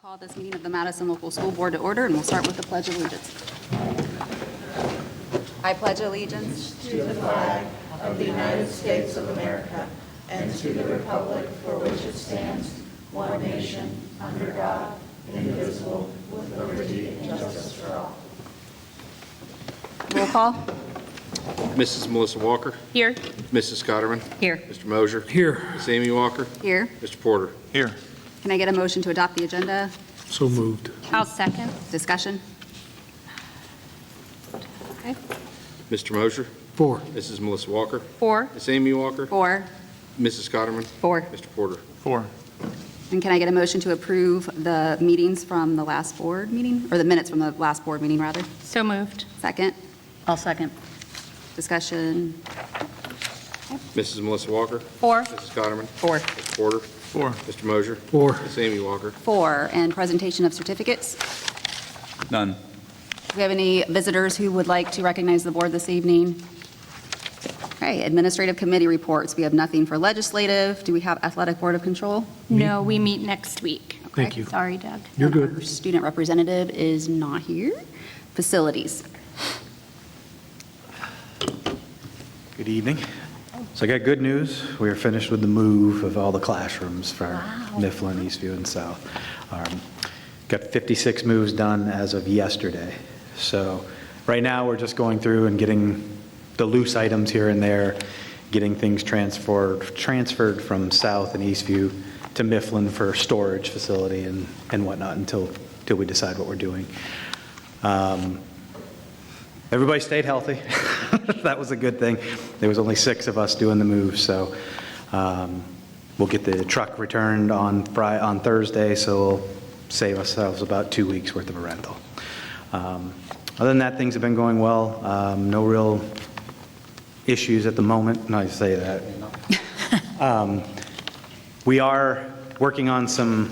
Call this meeting of the Madison Local School Board to order, and we'll start with the Pledge of Allegiance. I pledge allegiance to the flag of the United States of America and to the republic for which it stands, one nation, under God, indivisible, with liberty and justice for all. Roll call. Mrs. Melissa Walker. Here. Mrs. Scotterman. Here. Mr. Mosier. Here. Ms. Amy Walker. Here. Mr. Porter. Here. Can I get a motion to adopt the agenda? So moved. I'll second. Discussion? Okay. Mr. Mosier. 4. Mrs. Melissa Walker. 4. Ms. Amy Walker. 4. Mrs. Scotterman. 4. Mr. Porter. 4. And can I get a motion to approve the meetings from the last board meeting, or the minutes from the last board meeting, rather? So moved. Second? I'll second. Discussion? Mrs. Melissa Walker. 4. Mrs. Scotterman. 4. Mr. Porter. 4. Mr. Mosier. 4. Ms. Amy Walker. 4. And presentation of certificates. None. Do we have any visitors who would like to recognize the board this evening? Okay, administrative committee reports. We have nothing for legislative. Do we have athletic board of control? No, we meet next week. Thank you. Sorry, Doug. You're And our good. student representative is not here. Facilities. Good evening. So I got good news. We are finished with the move of all the classrooms for Mifflin, Eastview, and South. Got 56 moves done as of yesterday. So right now we're just going through and getting the loose items here and there, getting things transferred from South and Eastview to Mifflin for storage facility and whatnot until we decide what we're doing. Everybody stayed healthy. That was a good thing. There was only 6 of us doing the move, so we'll get the truck returned on Thursday, so we'll save ourselves about 2 weeks worth of a rental. Other than that, things have been going well. No real issues at the moment. No, I say that. We are working on some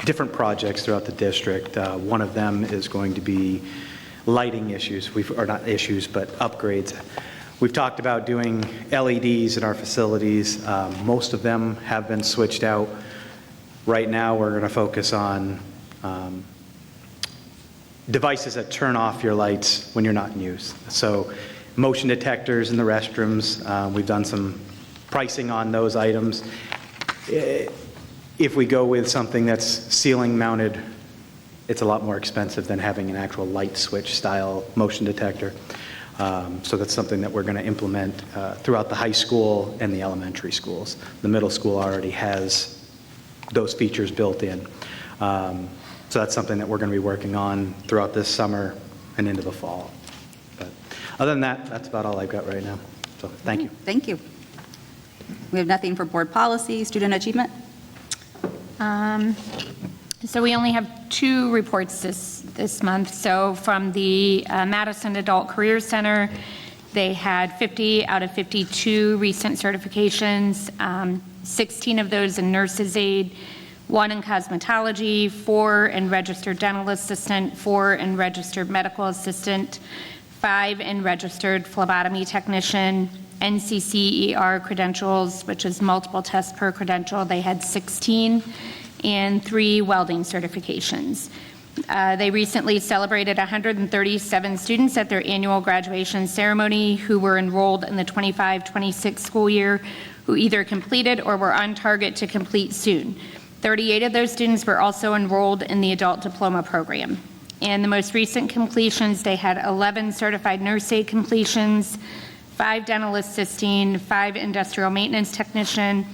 different projects throughout the district. One of them is going to be lighting issues, or not issues, but upgrades. We've talked about doing LEDs in our facilities. Most of them have been switched out. Right now, we're going to focus on devices that turn off your lights when you're not in use. So motion detectors in the restrooms. We've done some pricing on those items. If we go with something that's ceiling mounted, it's a lot more expensive than having an actual light switch style motion detector. So that's something that we're going to implement throughout the high school and the elementary schools. The middle school already has those features built in. So that's something that we're going to be working on throughout this summer and into the fall. But other than that, that's about all I've got right now. So thank you. Thank you. We have nothing for board policy, student achievement. So we only have 2 reports this month. So from the Madison Adult Career Center, they had 50 out of 52 recent certifications, 16 of those in nurse's aid, 1 in cosmetology, 4 in registered dental assistant, 4 in registered medical assistant, 5 in registered phlebotomy technician, NCCER credentials, which is multiple tests per credential. They had 16, and 3 welding certifications. They recently celebrated 137 students at their annual graduation ceremony who were enrolled in the 25-26 school year, who either completed or were on target to complete soon. 38 of those students were also enrolled in the adult diploma program. And the most recent completions, they had 11 certified nurse aid completions, 5 dental assisting, 5 industrial maintenance technician,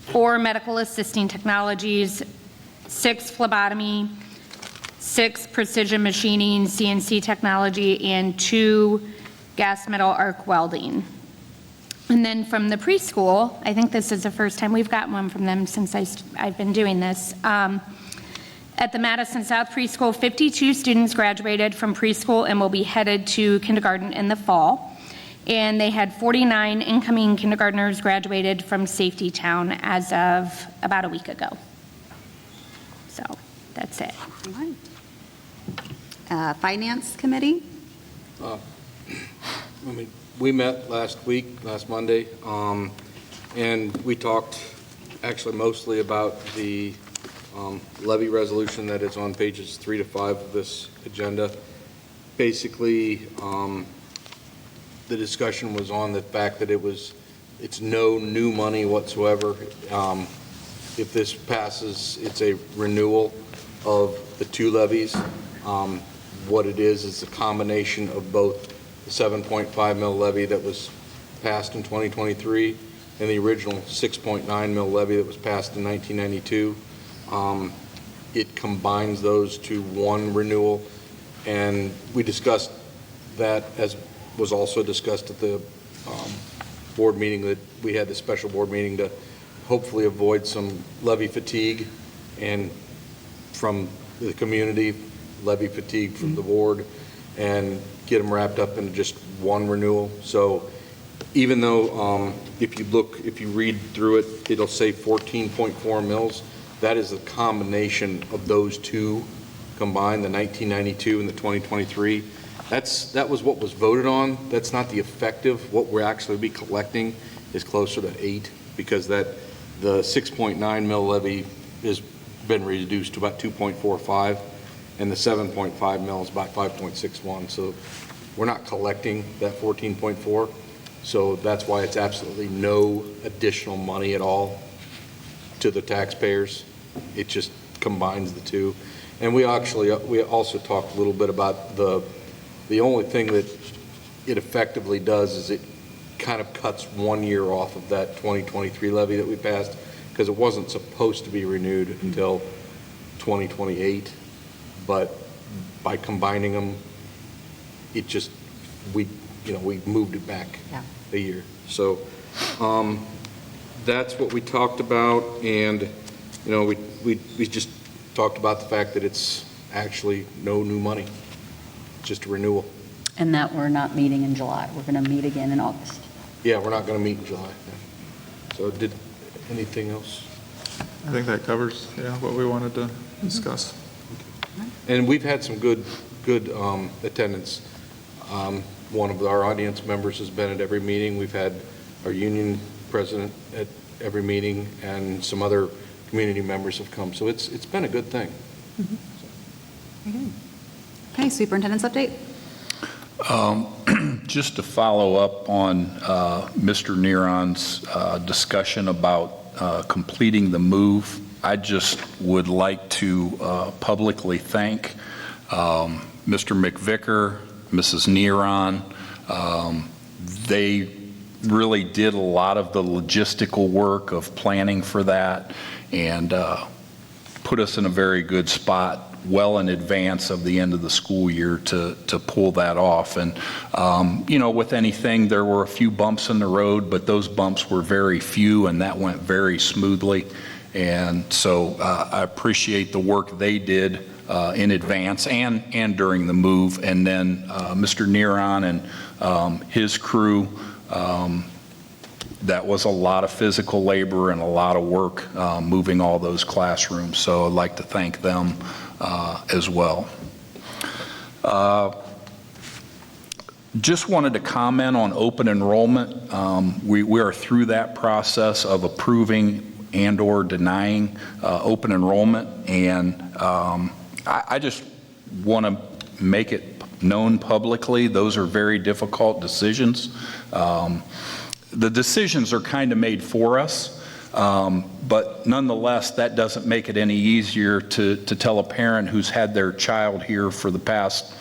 4 medical assisting technologies, 6 phlebotomy, 6 precision machining, CNC technology, and 2 gas metal arc welding. And then from the preschool, I think this is the first time we've gotten one from them since I've been doing this. At the Madison South Preschool, 52 students graduated from preschool and will be headed to kindergarten in the fall. And they had 49 incoming kindergartners graduated from Safety Town as of about a week ago. So that's it. Finance committee. We met last Monday, and we talked actually mostly about the levy resolution that is on pages 3 to 5 of this agenda. Basically, the discussion was on the fact that it's no new money whatsoever. If this passes, it's a renewal of the two levies. What it is a combination of both the 7.5 mil levy that was passed in 2023 and the original 6.9 mil levy that was passed in 1992. It combines those to one renewal, and we discussed that, as was also discussed at the board meeting, that we had the special board meeting, to hopefully avoid some levy fatigue and from the community, levy fatigue from the board, and get them wrapped up into just one renewal. So even though if you read through it, it'll say 14.4 mils. That is a combination of those two combined, the 1992 and the 2023. That was what was voted on. That's not the effective. What we're actually be collecting is closer to 8, because the 6.9 mil levy has been reduced to about 2.45, and the 7.5 mil is about 5.61. So we're not collecting that 14.4. So that's why it's absolutely no additional money at all to the taxpayers. It just combines the two. And we also talked a little bit about the only thing that it effectively does is it kind of cuts 1 year off of that 2023 levy that we passed, because it wasn't supposed to be renewed until 2028. But by combining them, it just, we moved it back a year. So that's what we talked about, and we just talked about the fact that it's actually no new money, just a renewal. And that we're not meeting in July. We're going to meet again in August. Yeah, we're not going to meet in July. So anything else? I think that covers, what we wanted to discuss. And we've had some good attendance. One of our audience members has been at every meeting. We've had our union president at every meeting, and some other community members have come. So it's been a good thing. Very good. Okay, superintendent's update. Just to follow up on Mr. Neron's discussion about completing the move, I just would like to publicly thank Mr. McVicker, Mrs. Neron. They really did a lot of the logistical work of planning for that, and put us in a very good spot well in advance of the end of the school year to pull that off. And with anything, there were a few bumps in the road, but those bumps were very few, and that went very smoothly. And so I appreciate the work they did in advance and during the move. And then Mr. Neron and his crew, that was a lot of physical labor and a lot of work moving all those classrooms. So I'd like to thank them as well. Just wanted to comment on open enrollment. We are through that process of approving and or denying open enrollment, and I just want to make it known publicly, those are very difficult decisions. The decisions are kind of made for us, but nonetheless, that doesn't make it any easier to tell a parent who's had their child here for the past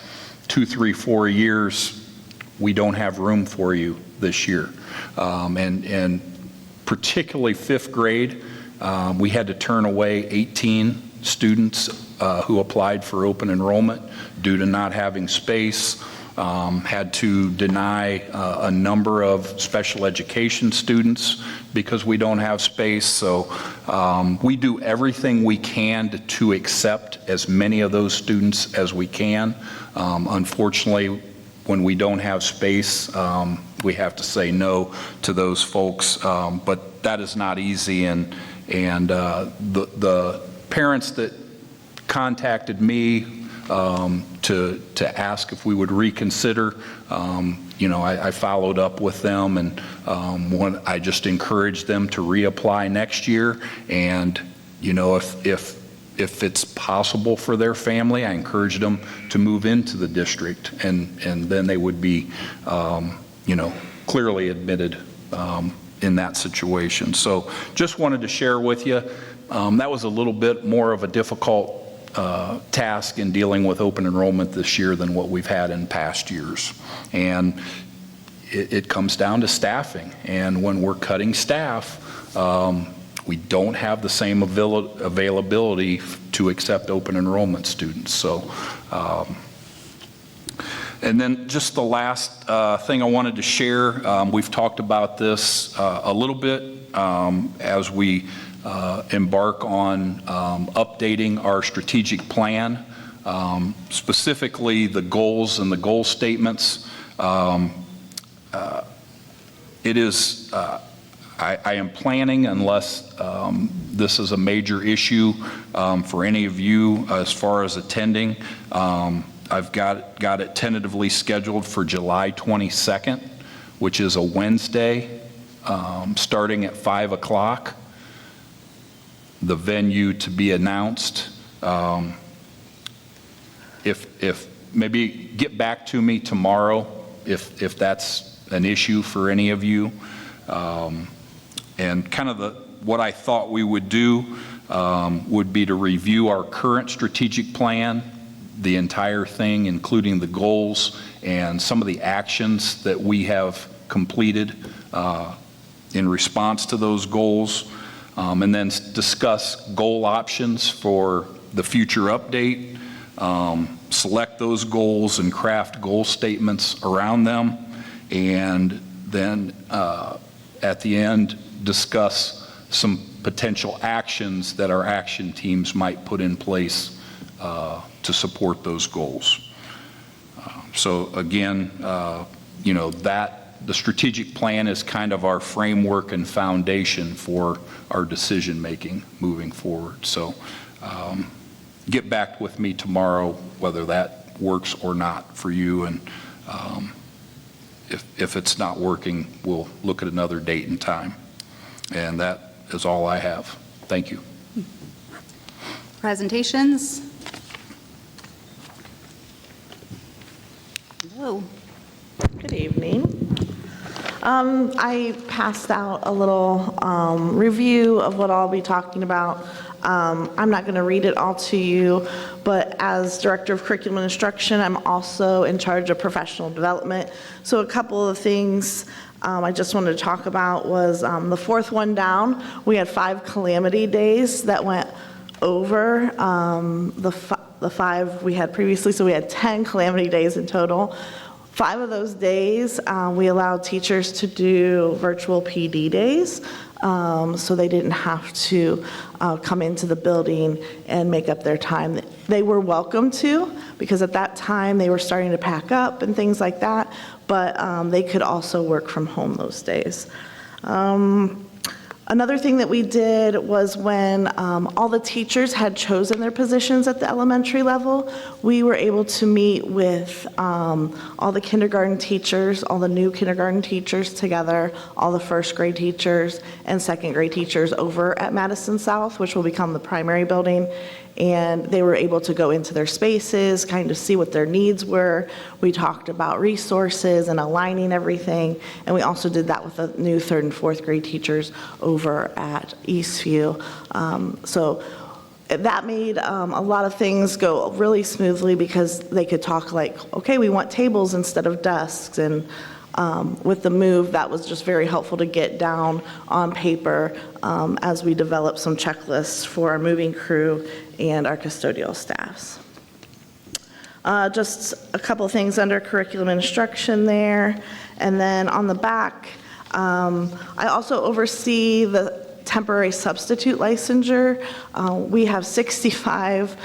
2, 3, 4 years, we don't have room for you this year. And particularly 5th grade, we had to turn away 18 students who applied for open enrollment due to not having space. Had to deny a number of special education students because we don't have space. So we do everything we can to accept as many of those students as we can. Unfortunately, when we don't have space, we have to say no to those folks. But that is not easy, and the parents that contacted me to ask if we would reconsider, I followed up with them, and I just encouraged them to reapply next year. And if if it's possible for their family, I encourage them to move into the district, and then they would be, clearly admitted in that situation. So just wanted to share with you. That was a little bit more of a difficult task in dealing with open enrollment this year than what we've had in past years. And it comes down to staffing. And when we're cutting staff, we don't have the same availability to accept open enrollment students. So, and then just the last thing I wanted to share, we've talked about this a little bit as we embark on updating our strategic plan, specifically the goals and the goal statements. It is, I am planning, unless this is a major issue for any of you as far as attending, I've got it tentatively scheduled for July 22nd, which is a Wednesday, starting at 5 o'clock. The venue to be announced. If maybe get back to me tomorrow if that's an issue for any of you. And kind of what I thought we would do would be to review our current strategic plan, the entire thing, including the goals and some of the actions that we have completed in response to those goals, and then discuss goal options for the future update, select those goals and craft goal statements around them, and then at the end discuss some potential actions that our action teams might put in place to support those goals. So again, the strategic plan is kind of our framework and foundation for our decision making moving forward. So get back with me tomorrow whether that works or not for you, and if it's not working, we'll look at another date and time. And that is all I have. Thank you. Presentations? Hello. Good evening. I passed out a little review of what I'll be talking about. I'm not going to read it all to you, but as Director of Curriculum and Instruction, I'm also in charge of professional development. So a couple of things I just wanted to talk about was the fourth one down. We had 5 calamity days that went over the 5 we had previously, so we had 10 calamity days in total. 5 of those days, we allowed teachers to do virtual PD days, so they didn't have to come into the building and make up their time. They were welcome to, because at that time they were starting to pack up and things like that, but they could also work from home those days. Another thing that we did was when all the teachers had chosen their positions at the elementary level, we were able to meet with all the kindergarten teachers, all the new kindergarten teachers together, all the first grade teachers and second grade teachers over at Madison South, which will become the primary building. And they were able to go into their spaces, kind of see what their needs were. We talked about resources and aligning everything. And we also did that with the new 3rd and 4th grade teachers over at Eastview. So that made a lot of things go really smoothly, because they could talk like, okay, we want tables instead of desks. And with the move, that was just very helpful to get down on paper as we develop some checklists for our moving crew and our custodial staffs. Just a couple of things under curriculum instruction there. And then on the back, I also oversee the temporary substitute licensure. We have 65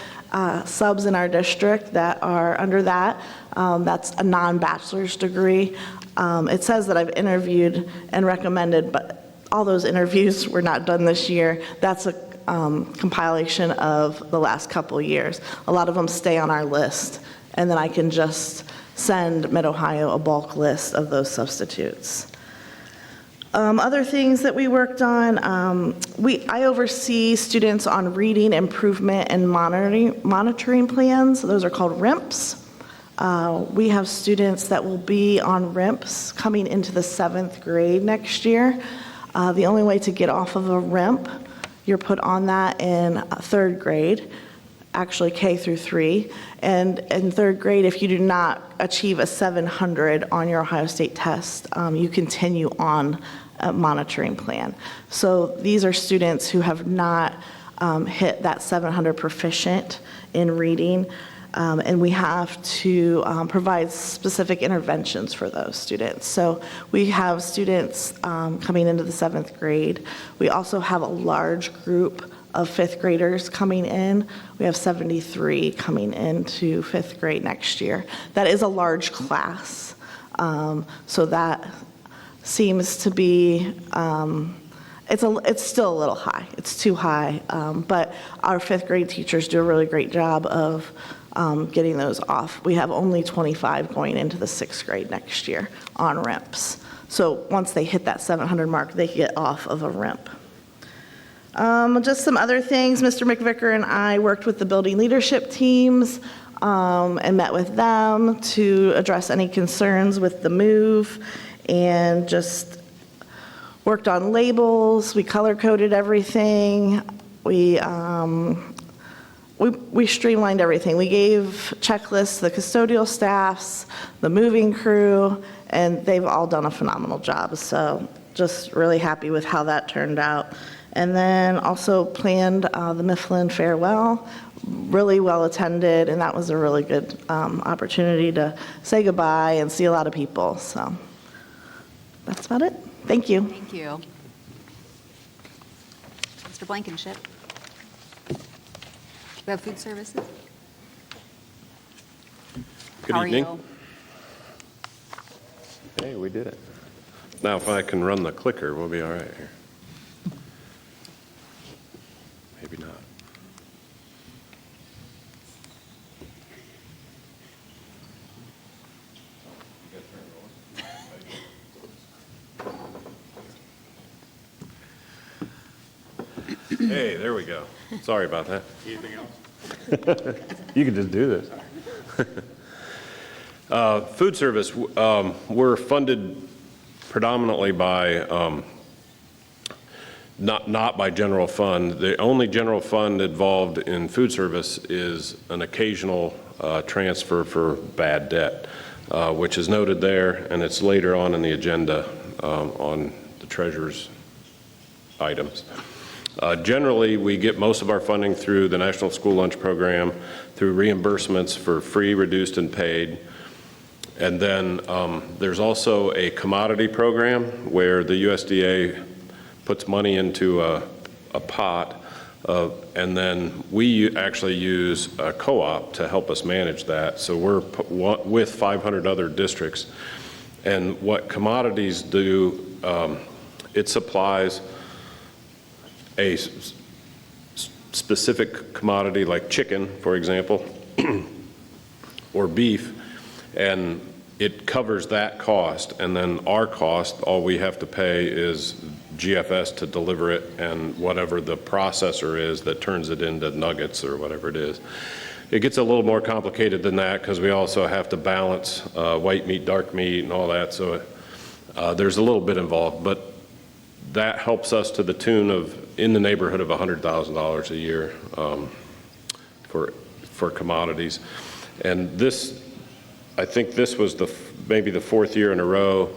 subs in our district that are under that. That's a non-bachelor's degree. It says that I've interviewed and recommended, but all those interviews were not done this year. That's a compilation of the last couple years. A lot of them stay on our list, and then I can just send Mid-Ohio a bulk list of those substitutes. Other things that we worked on, I oversee students on reading improvement and monitoring plans. Those are called RIMPs. We have students that will be on RIMPs coming into the 7th grade next year. The only way to get off of a RIMP, you're put on that in 3rd grade, actually K through 3. And in 3rd grade, if you do not achieve a 700 on your Ohio State test, you continue on a monitoring plan. So these are students who have not hit that 700 proficient in reading, and we have to provide specific interventions for those students. So we have students coming into the 7th grade. We also have a large group of 5th graders coming in. We have 73 coming into 5th grade next year. That is a large class. So that seems to be, it's still a little high. It's too high. But our 5th grade teachers do a really great job of getting those off. We have only 25 going into the 6th grade next year on RIMPs. So once they hit that 700 mark, they get off of a RIMP. Just some other things. Mr. McVicker and I worked with the building leadership teams and met with them to address any concerns with the move, and just worked on labels. We color-coded everything. We streamlined everything. We gave checklists to the custodial staffs, the moving crew, and they've all done a phenomenal job. So just really happy with how that turned out. And then also planned the Mifflin farewell, really well attended, and that was a really good opportunity to say goodbye and see a lot of people. So that's about it. Thank you. Thank you. Mr. Blankenship. We have food services. Good How evening. Are you? Hey, we did it. Now, if I can run the clicker, we'll be all right here. Maybe not. Hey, there we go. Sorry about that. Anything else? You can just do this. Food service, we're funded predominantly by, not by general fund. The only general fund involved in food service is an occasional transfer for bad debt, which is noted there, and it's later on in the agenda on the treasurer's items. Generally, we get most of our funding through the National School Lunch Program, through reimbursements for free, reduced, and paid. And then there's also a commodity program where the USDA puts money into a pot, and then we actually use a co-op to help us manage that. So we're with 500 other districts. And what commodities do, it supplies a specific commodity like chicken, for example, or beef, and it covers that cost, and then our cost, all we have to pay is GFS to deliver it and whatever the processor is that turns it into nuggets or whatever it is. It gets a little more complicated than that because we also have to balance white meat, dark meat, and all that, so there's a little bit involved, but that helps us to the tune of in the neighborhood of $100,000 a year for commodities. And this, I think this was maybe the 4th year in a row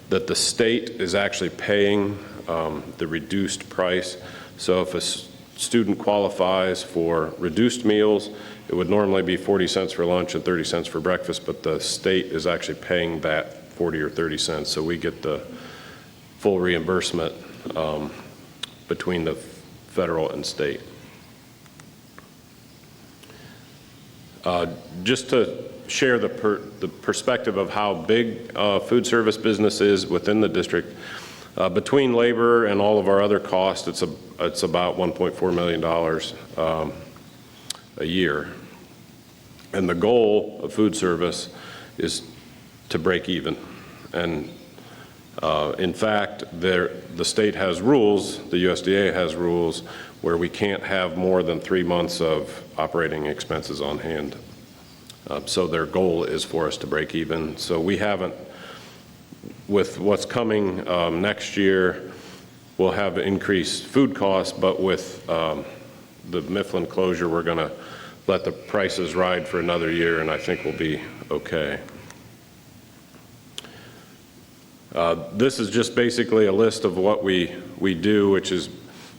that the state is actually paying the reduced price. So if a student qualifies for reduced meals, it would normally be 40 cents for lunch and 30 cents for breakfast, but the state is actually paying that 40 or 30 cents. So we get the full reimbursement between the federal and state. Just to share the perspective of how big food service business is within the district, between labor and all of our other costs, it's about $1.4 million a year. And the goal of food service is to break even. And In fact, the state has rules, the USDA has rules, where we can't have more than 3 months of operating expenses on hand. So their goal is for us to break even. So we haven't, with what's coming next year, we'll have increased food costs, but with the Mifflin closure, we're going to let the prices ride for another year, and I think we'll be okay. This is just basically a list of what we do, which is,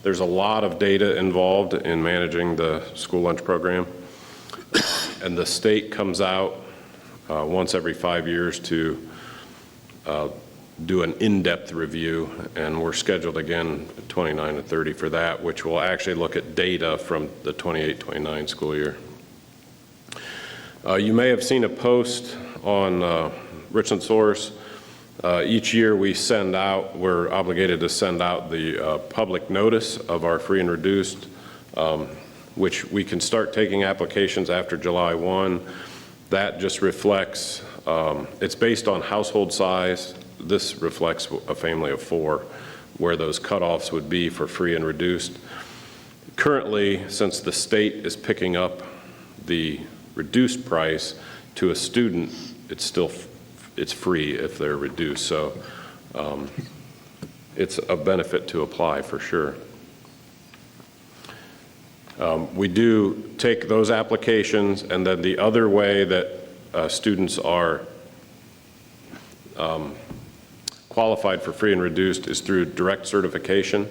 there's a lot of data involved in managing the school lunch program. And the state comes out once every 5 years to do an in-depth review, and we're scheduled again 29 and 30 for that, which will actually look at data from the 28-29 school year. You may have seen a post on Richland Source. Each year we're obligated to send out the public notice of our free and reduced, which we can start taking applications after July 1. That just reflects, it's based on household size. This reflects a family of 4, where those cutoffs would be for free and reduced. Currently, since the state is picking up the reduced price to a student, it's free if they're reduced. So it's a benefit to apply for sure. We do take those applications, and then the other way that students are qualified for free and reduced is through direct certification,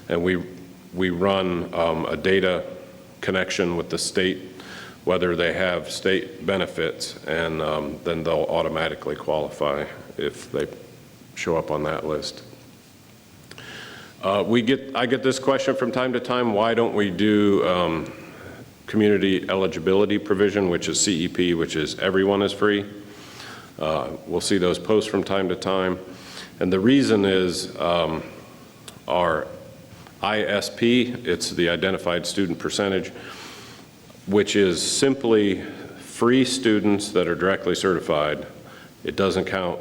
and we run a data connection with the state, whether they have state benefits, and then they'll automatically qualify if they show up on that list. I get this question from time to time, why don't we do community eligibility provision, which is CEP, which is everyone is free? We'll see those posts from time to time. And the reason is our ISP, it's the identified student percentage, which is simply free students that are directly certified. It doesn't count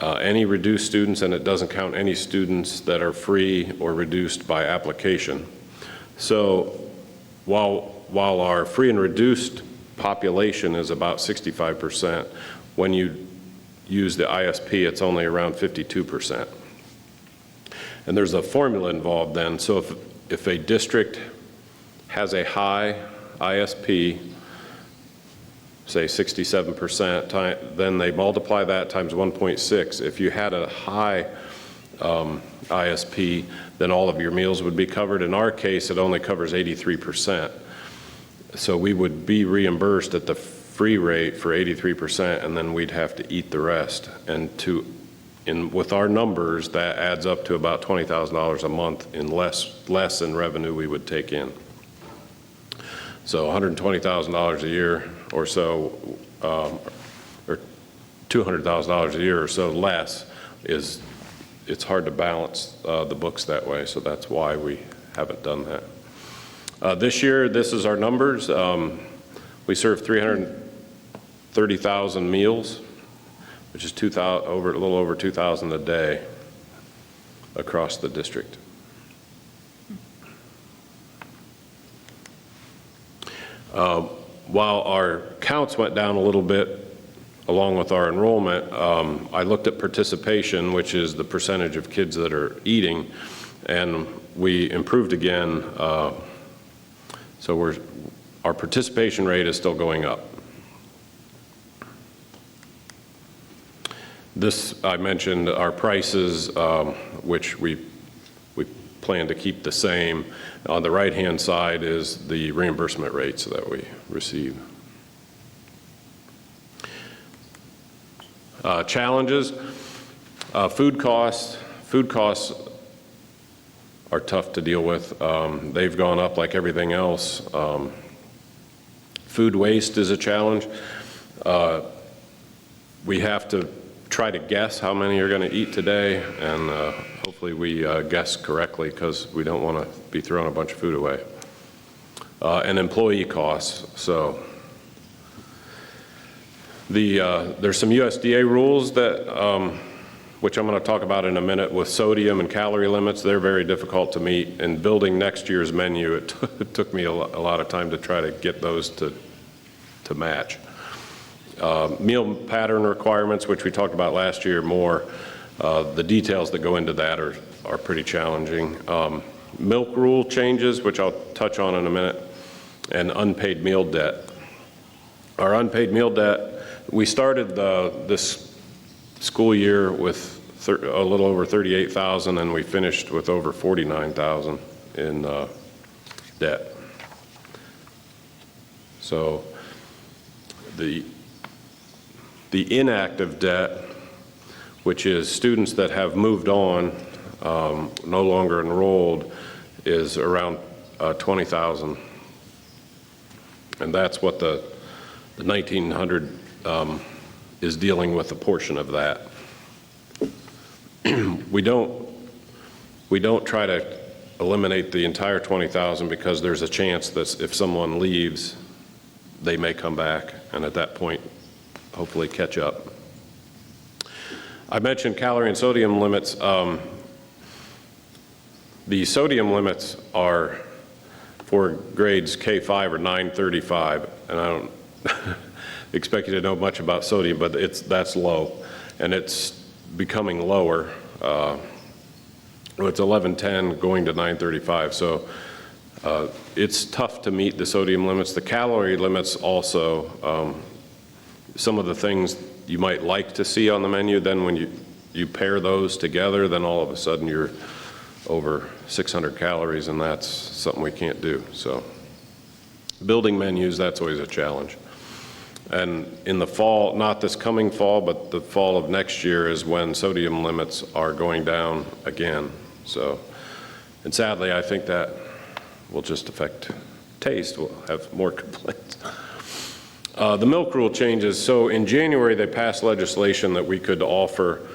any reduced students, and it doesn't count any students that are free or reduced by application. So while our free and reduced population is about 65%, when you use the ISP, it's only around 52%. And there's a formula involved then. So if a district has a high ISP, say 67%, then they multiply that times 1.6. If you had a high ISP, then all of your meals would be covered. In our case, it only covers 83%. So we would be reimbursed at the free rate for 83%, and then we'd have to eat the rest. And with our numbers, that adds up to about $20,000 a month in less in revenue we would take in. So $120,000 a year or so, or $200,000 a year or so less it's hard to balance the books that way. So that's why we haven't done that. This year, this is our numbers. We serve 330,000 meals, which is a little over 2,000 a day across the district. While our counts went down a little bit along with our enrollment, I looked at participation, which is the percentage of kids that are eating, and we improved again. So our participation rate is still going up. This, I mentioned our prices, which we plan to keep the same. On the right-hand side is the reimbursement rates that we receive. Challenges, food costs. Food costs are tough to deal with. They've gone up like everything else. Food waste is a challenge. We have to try to guess how many are going to eat today, and hopefully we guess correctly, because we don't want to be throwing a bunch of food away. And employee costs. So there's some USDA rules that which I'm going to talk about in a minute, with sodium and calorie limits. They're very difficult to meet. And building next year's menu, it took me a lot of time to try to get those to match. Meal pattern requirements, which we talked about last year more, the details that go into that are pretty challenging. Milk rule changes, which I'll touch on in a minute, and unpaid meal debt. Our unpaid meal debt, we started this school year with a little over 38,000, and we finished with over 49,000 in debt. So the inactive debt, which is students that have moved on, no longer enrolled, is around 20,000. And that's what the 1,900 is dealing with a portion of that. We don't try to eliminate the entire 20,000 because there's a chance that if someone leaves, they may come back, and at that point, hopefully catch up. I mentioned calorie and sodium limits. The sodium limits are for grades K5 or 935, and I don't expect you to know much about sodium, but that's low, and it's becoming lower. It's 1110 going to 935, so it's tough to meet the sodium limits. The calorie limits also, some of the things you might like to see on the menu, then when you pair those together, then all of a sudden you're over 600 calories, and that's something we can't do. So building menus, that's always a challenge. And in the fall, not this coming fall, but the fall of next year is when sodium limits are going down again. So, and sadly, I think that will just affect taste. We'll have more complaints. The milk rule changes. So in January, they passed legislation that we could offer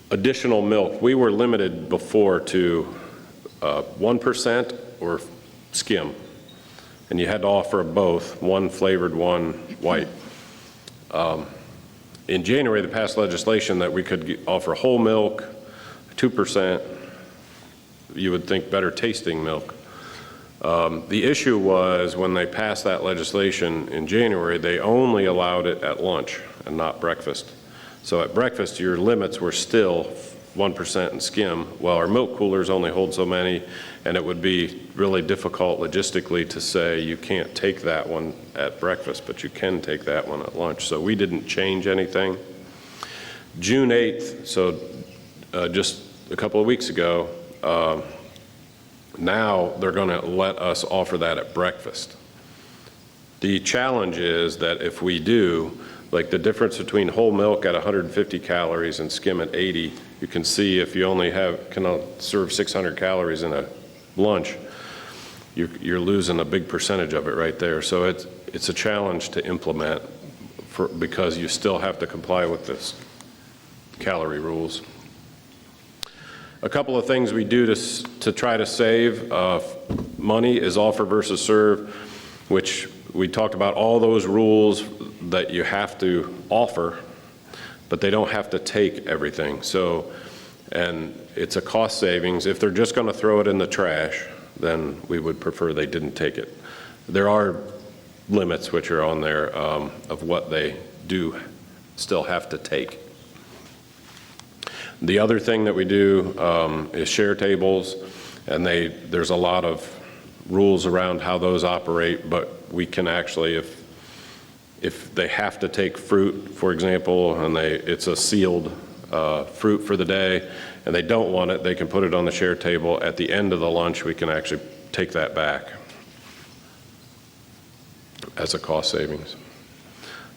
additional milk. We were limited before to 1% or skim, and you had to offer both, one flavored, one white. In January, they passed legislation that we could offer whole milk, 2%, you would think better tasting milk. The issue was when they passed that legislation in January, they only allowed it at lunch and not breakfast. So at breakfast, your limits were still 1% and skim, while our milk coolers only hold so many, and it would be really difficult logistically to say you can't take that one at breakfast, but you can take that one at lunch. So we didn't change anything. June 8th, so just a couple of weeks ago, now they're going to let us offer that at breakfast. The challenge is that if we do, like the difference between whole milk at 150 calories and skim at 80, you can see if you only can serve 600 calories in a lunch, you're losing a big percentage of it right there. So it's a challenge to implement because you still have to comply with this calorie rules. A couple of things we do to try to save money is offer versus serve, which we talked about all those rules that you have to offer, but they don't have to take everything. So, and it's a cost savings. If they're just going to throw it in the trash, then we would prefer they didn't take it. There are limits which are on there of what they do still have to take. The other thing that we do is share tables, and there's a lot of rules around how those operate, but we can actually, if they have to take fruit, for example, and it's a sealed fruit for the day, and they don't want it, they can put it on the share table. At the end of the lunch, we can actually take that back as a cost savings.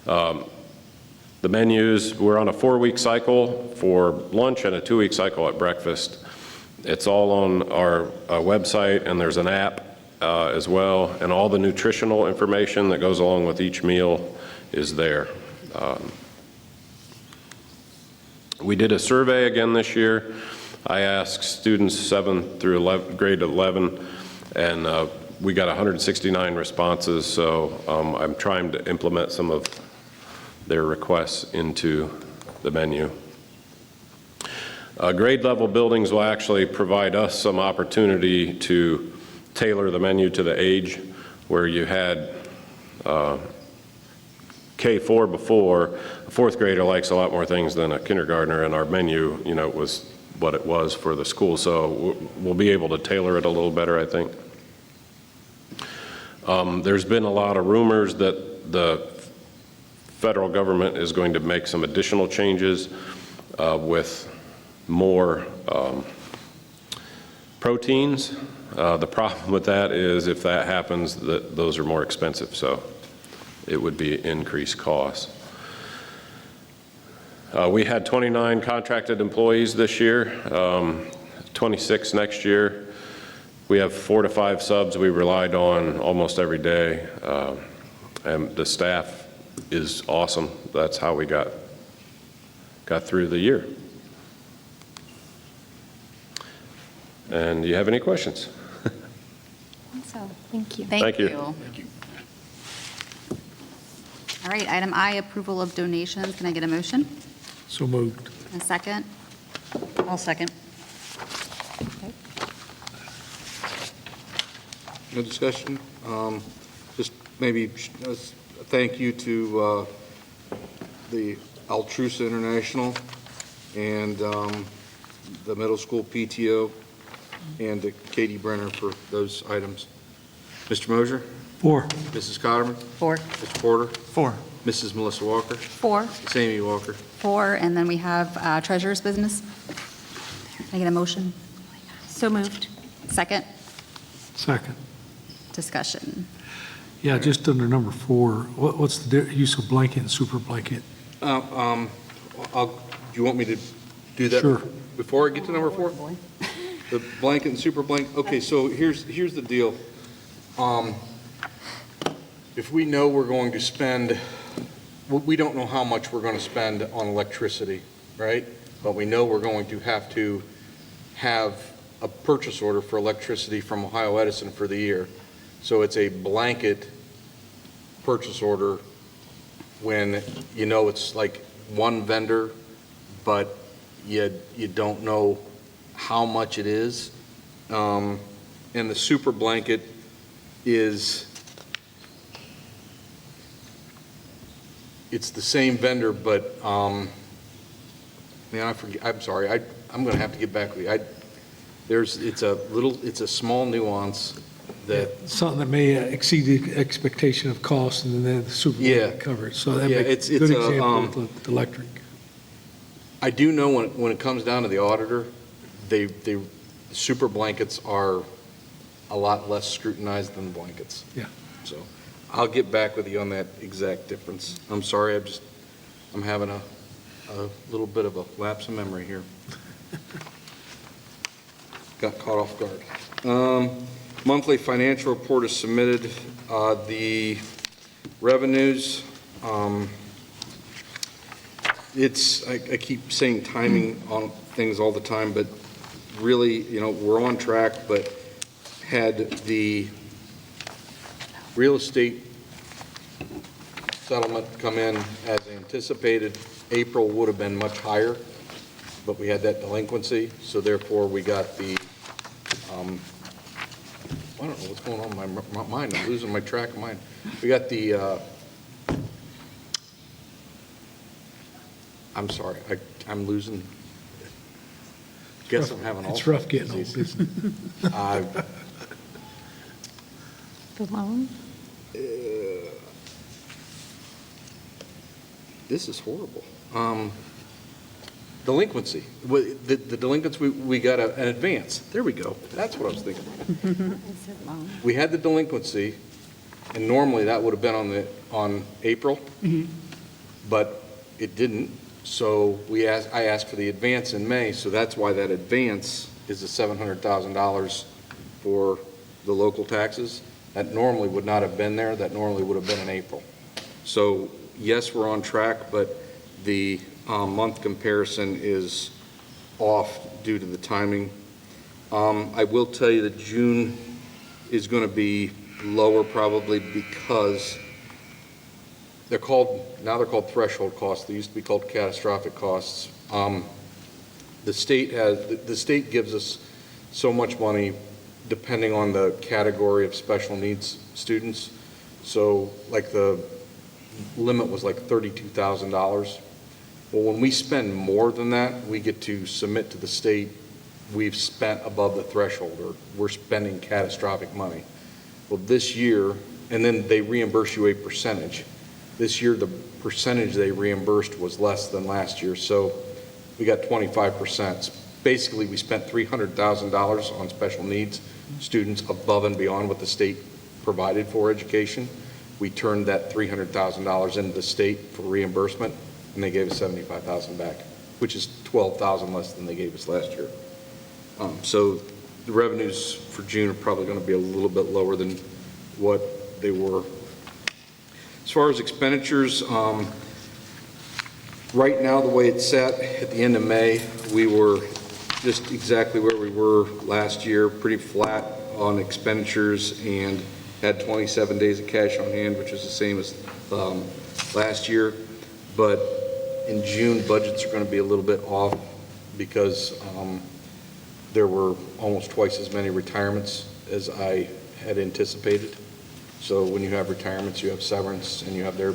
The menus, we're on a 4-week cycle for lunch and a 2-week cycle at breakfast. It's all on our website, and there's an app as well, and all the nutritional information that goes along with each meal is there. We did a survey again this year. I asked students 7 through grade 11, and we got 169 responses, so I'm trying to implement some of their requests into the menu. Grade level buildings will actually provide us some opportunity to tailor the menu to the age, where you had K4 before. A fourth grader likes a lot more things than a kindergartner, and our menu, was what it was for the school. So we'll be able to tailor it a little better, I think. There's been a lot of rumors that the federal government is going to make some additional changes with more proteins. The problem with that is if that happens, those are more expensive, so it would be increased costs. We had 29 contracted employees this year, 26 next year. We have 4 to 5 subs we relied on almost every day, and the staff is awesome. That's how we got through the year. And do you have any questions? So, thank you. Thank you. All right, item I, approval of donations. Can I get a motion? So moved. A second? I'll second. No discussion? Just maybe a thank you to the Altrusa International and the middle school PTO and to Katie Brenner for those items. Mr. Mosier? 4. Mrs. Cotterman? 4. Mr. Porter? 4. Mrs. Melissa Walker? 4. Miss Amy Walker? 4, and then we have treasurer's business. Can I get a motion? So moved. Second? Second. Discussion. Yeah, just under number 4, what's the use of blanket and super blanket? Do you want me to do that Sure. before I get to number 4? The blanket and super blanket? Okay, so here's the deal. If we know we're going to spend, we don't know how much we're going to spend on electricity, right? But we know we're going to have a purchase order for electricity from Ohio Edison for the year. So it's a blanket purchase order when you know it's like one vendor, but you don't know how much it is. And the super blanket is, it's the same vendor, but, man, I forget, I'm sorry, I'm going to have to get back with you. It's a small nuance that, Something that may exceed the expectation of cost, and then the super Yeah. blanket covers. So that Yeah, makes a it's good a, example with the electric. I do know when it comes down to the auditor, the super blankets are a lot less scrutinized than blankets. Yeah. So I'll get back with you on that exact difference. I'm sorry, I'm having a little bit of a lapse of memory here. Got caught off guard. Monthly financial report is submitted. The revenues, I keep saying timing on things all the time, but really, we're on track, but had the real estate settlement come in as anticipated, April would have been much higher, but we had that delinquency, so therefore we got the, I don't know what's going on in my mind, I'm losing my track of mind. We got the, I'm sorry, I'm losing, guess I'm having all. It's rough getting old disease. business. The loan? This is horrible. Delinquency. The delinquents, we got an advance. There we go. That's what I was thinking. We had the delinquency, and normally that would have been on April, but it didn't. So I asked for the advance in May, so that's why that advance is the $700,000 for the local taxes. That normally would not have been there. That normally would have been in April. So yes, we're on track, but the month comparison is off due to the timing. I will tell you that June is going to be lower probably because they're called threshold costs. They used to be called catastrophic costs. the state gives us so much money depending on the category of special needs students. So like the limit was like $32,000. Well, when we spend more than that, we get to submit to the state, we've spent above the threshold, or we're spending catastrophic money. Well, this year, and then they reimburse you a percentage. This year, the percentage they reimbursed was less than last year, so we got 25%. Basically, we spent $300,000 on special needs students above and beyond what the state provided for education. We turned that $300,000 into the state for reimbursement, and they gave us $75,000 back, which is $12,000 less than they gave us last year. So the revenues for June are probably going to be a little bit lower than what they were. As far as expenditures, right now the way it's set at the end of May, we were just exactly where we were last year, pretty flat on expenditures, and had 27 days of cash on hand, which is the same as last year. But in June, budgets are going to be a little bit off because there were almost twice as many retirements as I had anticipated. So when you have retirements, you have severance, and you have their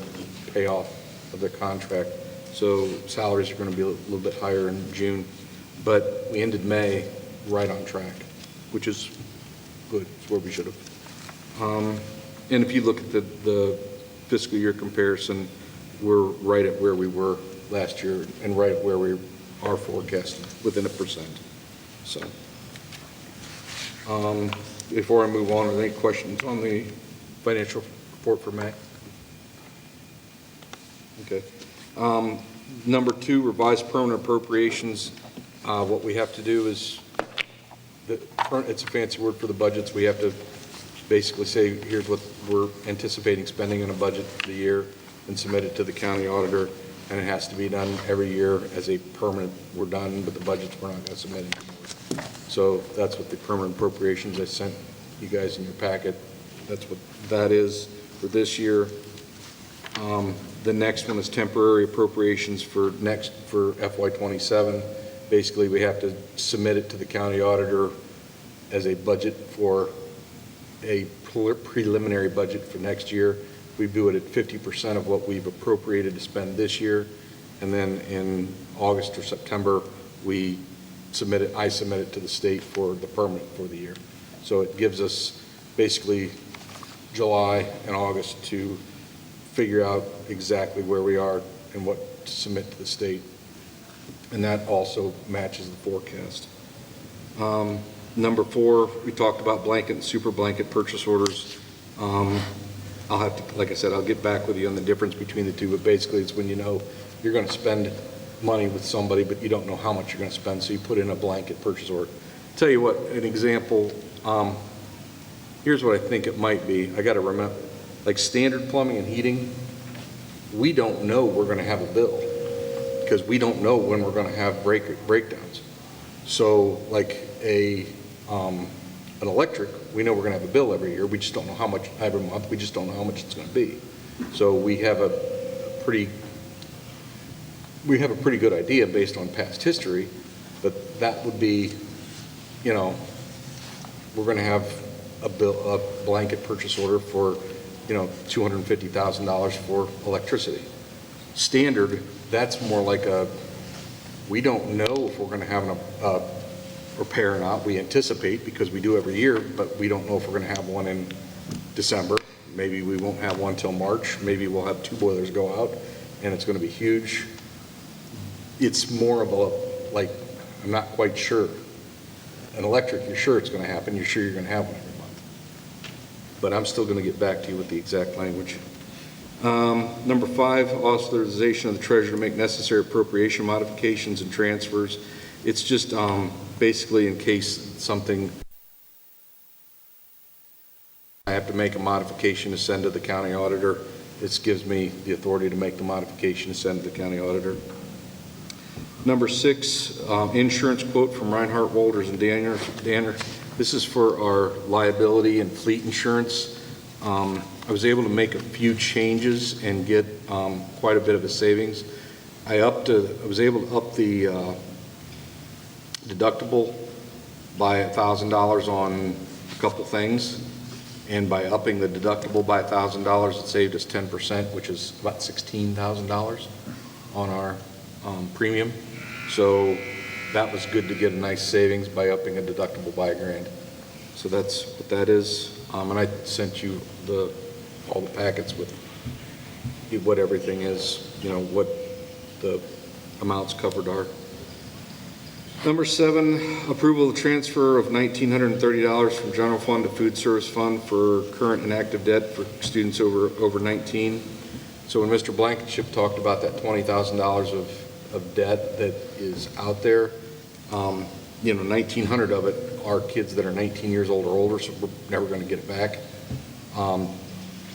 payoff of their contract. So salaries are going to be a little bit higher in June. But we ended May right on track, which is good. It's where we should have. And if you look at the fiscal year comparison, we're right at where we were last year and right at where we are forecasting, within 1%. So before I move on, are there any questions on the financial report for May? Okay. Number 2, revised permanent appropriations. What we have to do is, it's a fancy word for the budgets. We have to basically say, here's what we're anticipating spending in a budget for the year, and submit it to the county auditor, and it has to be done every year as a permanent. We're done with the budgets, we're not going to submit anymore. So that's what the permanent appropriations I sent you guys in your packet, that's what that is for this year. The next one is temporary appropriations for FY27. Basically, we have to submit it to the county auditor as a budget for a preliminary budget for next year. We do it at 50% of what we've appropriated to spend this year, and then in August or September, I submit it to the state for the permanent for the year. So it gives us basically July and August to figure out exactly where we are and what to submit to the state. And that also matches the forecast. Number 4, we talked about blanket and super blanket purchase orders. I'll have to, like I said, I'll get back with you on the difference between the two, but basically it's when you know you're going to spend money with somebody, but you don't know how much you're going to spend, so you put in a blanket purchase order. Tell you what, an example, here's what I think it might be. I got to remember, like standard plumbing and heating, we don't know we're going to have a bill because we don't know when we're going to have breakdowns. So like an electric, we know we're going to have a bill every year. We just don't know how much every month. We just don't know how much it's going to be. So we have a pretty good idea based on past history, but that would be, you know, we're going to have a blanket purchase order for, you know, $250,000 for electricity. Standard, that's more like we don't know if we're going to have a repair or not. We anticipate because we do every year, but we don't know if we're going to have one in December. Maybe we won't have one till March. Maybe we'll have 2 boilers go out and it's going to be huge. It's more of a, like, I'm not quite sure. An electric, you're sure it's going to happen. You're sure you're going to have one every month. But I'm still going to get back to you with the exact language. Number 5, authorization of the treasurer to make necessary appropriation modifications and transfers. It's just basically in case something, I have to make a modification to send to the county auditor. This gives me the authority to make the modification to send to the county auditor. Number 6, insurance quote from Reinhardt, Walters, and Danner. This is for our liability and fleet insurance. I was able to make a few changes and get quite a bit of a savings. I was able to up the deductible by $1,000 on a couple things, and by upping the deductible by $1,000, it saved us 10%, which is about $16,000 on our premium. So that was good to get a nice savings by upping a deductible by $1,000. So that's what that is. And I sent you all the packets with what everything is, what the amounts covered are. Number 7, approval of transfer of $1,930 from general fund to food service fund for current and active debt for students over 19. So when Mr. Blankenship talked about that $20,000 of debt that is out there, 1,900 of it are kids that are 19 years old or older, so we're never going to get it back.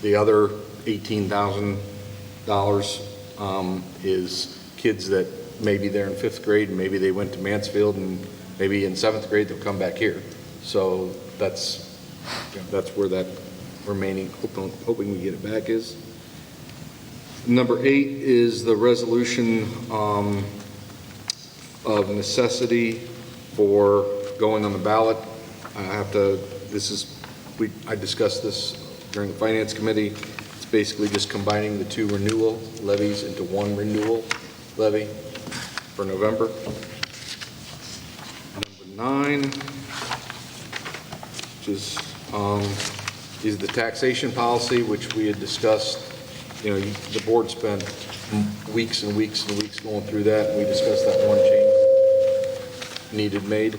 The other $18,000 is kids that maybe they're in 5th grade and maybe they went to Mansfield, and maybe in 7th grade they'll come back here. So that's where that remaining, hoping we get it back is. Number 8 is the resolution of necessity for going on the ballot. I discussed this during the Finance Committee. It's basically just combining the 2 renewal levies into 1 renewal levy for November. Number 9, which is the taxation policy, which we had discussed. The board spent weeks and weeks and weeks going through that, and we discussed that one change needed made,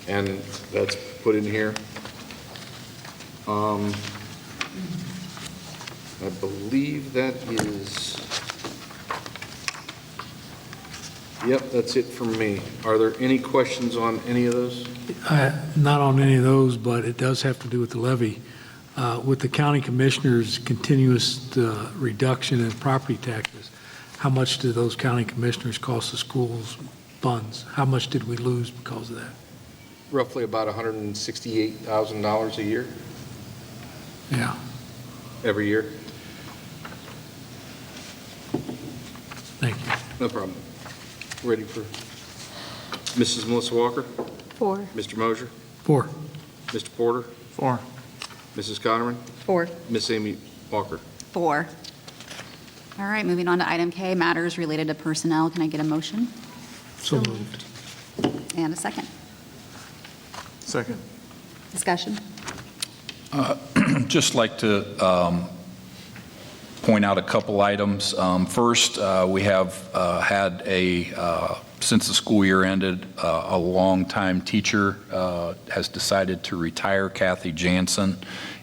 and that's put in here. I believe that is, yep, that's it from me. Are there any questions on any of those? Not on any of those, but it does have to do with the levy. With the county commissioners' continuous reduction in property taxes, how much do those county commissioners cost the schools funds? How much did we lose because of that? Roughly about $168,000 a year. Yeah. Every year. Thank you. No problem. Ready for Mrs. Melissa Walker? 4. Mr. Mosier? 4. Mr. Porter? 4. Mrs. Connerman? 4. Miss Amy Walker? 4. All right, moving on to item K, matters related to personnel. Can I get a motion? So moved. And a second. Second. Discussion? Just like to point out a couple items. First, we have had since the school year ended, a longtime teacher has decided to retire, Kathy Jansen,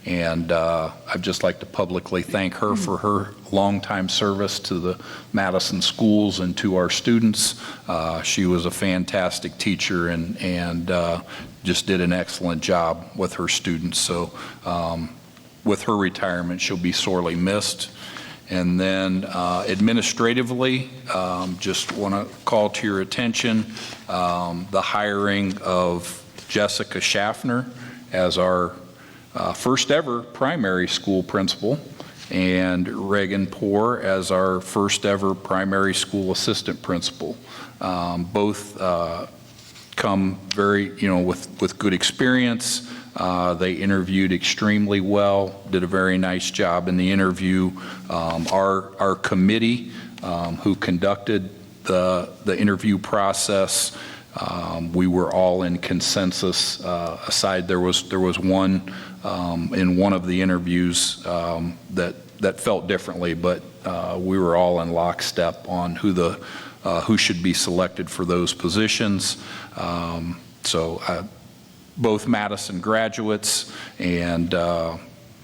and I'd just like to publicly thank her for her longtime service to the Madison schools and to our students. She was a fantastic teacher and just did an excellent job with her students. So with her retirement, she'll be sorely missed. And then administratively, just want to call to your attention the hiring of Jessica Schaffner as our first ever primary school principal, and Reagan Poor as our first ever primary school assistant principal. Both come very, with good experience. They interviewed extremely well, did a very nice job in the interview. Our committee who conducted the interview process, we were all in consensus. Aside, there was one in one of the interviews that felt differently, but we were all in lockstep on who should be selected for those positions. Both Madison graduates and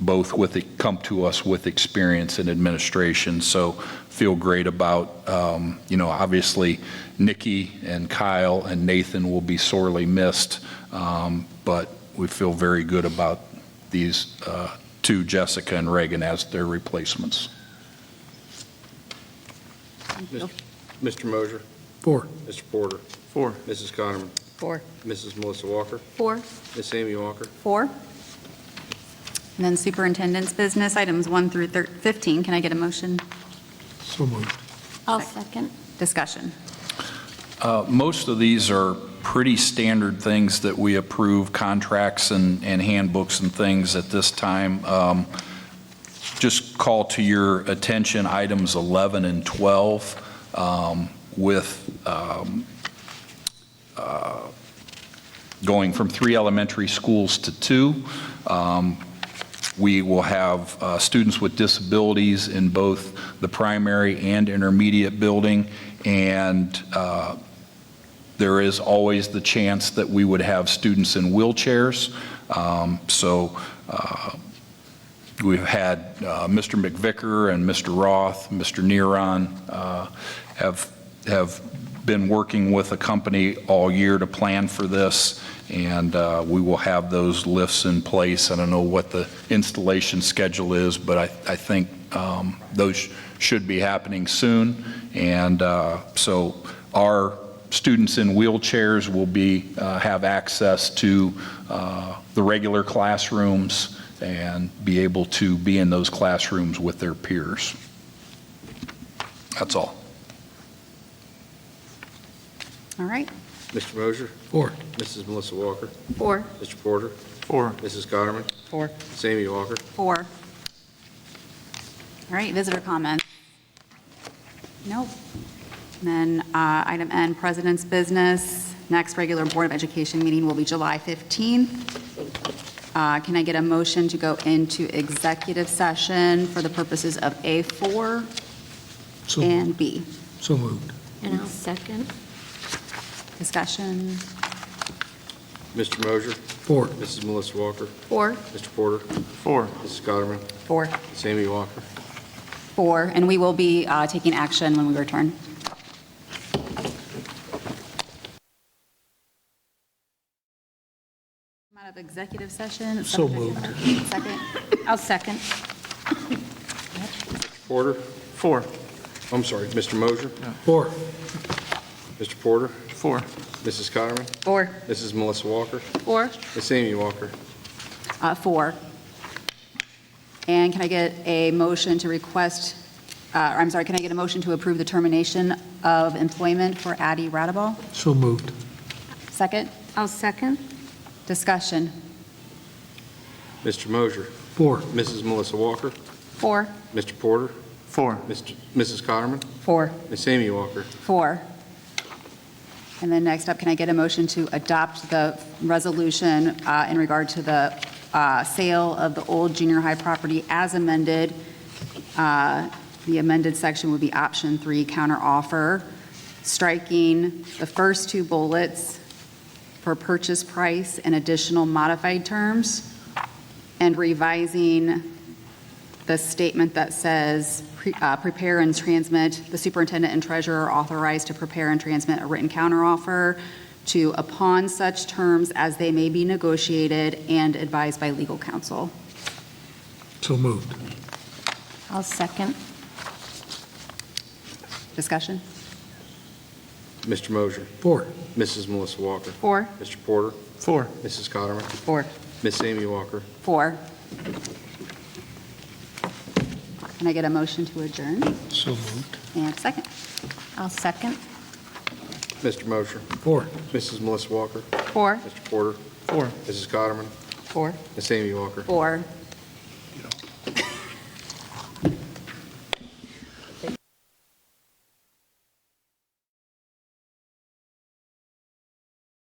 both come to us with experience in administration. So feel great about, obviously Nikki and Kyle and Nathan will be sorely missed, but we feel very good about these two, Jessica and Reagan, as their replacements. Mr. Mosier? 4. Mr. Porter? 4. Mrs. Connerman? 4. Mrs. Melissa Walker? 4. Miss Amy Walker? 4. And then superintendent's business, items 1 through 15. Can I get a motion? So moved. I'll second. Discussion. Most of these are pretty standard things that we approve, contracts and handbooks and things at this time. Just call to your attention items 11 and 12 with going from 3 elementary schools to 2. We will have students with disabilities in both the primary and intermediate building, and there is always the chance that we would have students in wheelchairs. We've had Mr. McVicker and Mr. Roth, Mr. Neron have been working with a company all year to plan for this, and we will have those lifts in place. I don't know what the installation schedule is, but I think those should be happening soon. And so our students in wheelchairs will have access to the regular classrooms and be able to be in those classrooms with their peers. That's all. All right. Mr. Mosher? 4. Mrs. Melissa Walker? 4. Mr. Porter? 4. Mrs. Cotterman? 4. Ms. Amy Walker? 4. All right, visitor comments. Nope. And then item N, President's Business. Next regular Board of Education meeting will be July 15th. Can I get a motion to go into executive session for the purposes of A4 So, and B? so moved. And I'll second. Discussion. Mr. Mosher? 4. Mrs. Melissa Walker? 4. Mr. Porter? 4. Mrs. Cotterman? 4. Ms. Amy Walker? 4, and we will be taking action when we return. Come out of executive session. So moved. Second. I'll second. Porter? 4. I'm sorry, Mr. Mosher? 4. Mr. Porter? 4. Mrs. Cotterman? 4. Mrs. Melissa Walker? 4. Ms. Amy Walker? 4. And can I get a motion to request, can I get a motion to approve the termination of employment for Addie Radabal? So moved. Second. I'll second. Discussion. Mr. Mosher? 4. Mrs. Melissa Walker? 4. Mr. Porter? 4. Mrs. Cotterman? 4. Ms. Amy Walker? 4. And then next up, can I get a motion to adopt the resolution in regard to the sale of the old junior high property as amended? The amended section would be option 3, counter offer, striking the first 2 bullets for purchase price and additional modified terms, and revising the statement that says prepare and transmit, the superintendent and treasurer are authorized to prepare and transmit a written counteroffer to upon such terms as they may be negotiated and advised by legal counsel. So moved. I'll second. Discussion? Mr. Mosher? 4. Mrs. Melissa Walker? 4. Mr. Porter? 4. Mrs. Cotterman? 4. Miss Amy Walker? 4. Can I get a motion to adjourn? So moved. And second. I'll second. Mr. Mosher? 4. Mrs. Melissa Walker? 4. Mr. Porter? 4. Mrs. Cotterman? 4. Miss Amy Walker? 4.